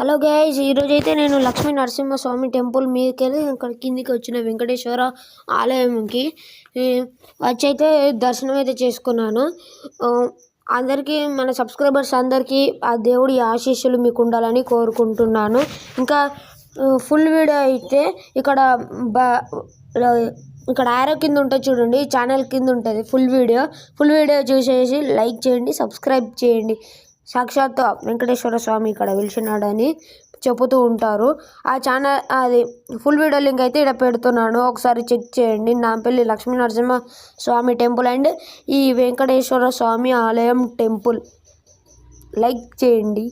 Hello guys, ఈరోజైతే నేను Lakshmi Narasimhaswamy temple మీదకెళ్ళి ఇక్కడ కిందికి వచ్చిన వెంకటేశ్వర ఆలయంకి వచ్చి అయితే దర్శనం అయితే చేసుకున్నాను. అందరికీ మన సబ్స్క్రైబర్స్ అందరికీ ఆ దేవుడి ఆశీస్సులు మీకు ఉండాలని కోరుకుంటున్నాను. ఇంకా ఫుల్ వీడియో అయితే ఇక్కడ ఆరో కింద ఉంటుంది చూడండి, ఛానల్ కింద ఉంటుంది ఫుల్ వీడియో చూసేసి లైక్ చేయండి, సబ్స్క్రైబ్ చేయండి. సాక్షాత్ వెంకటేశ్వర స్వామి ఇక్కడ వెలిసినాడని చెబుతూ ఉంటారు. ఆ ఛానల్ అది ఫుల్ వీడియో లింక్ అయితే ఇక్కడ పెడుతున్నాను, ఒకసారి చెక్ చేయండి. నాంపల్లి లక్ష్మీ నరసింహ స్వామి టెంపుల్ అండ్ ఈ వెంకటేశ్వర స్వామి ఆలయం టెంపుల్ లైక్ చేయండి.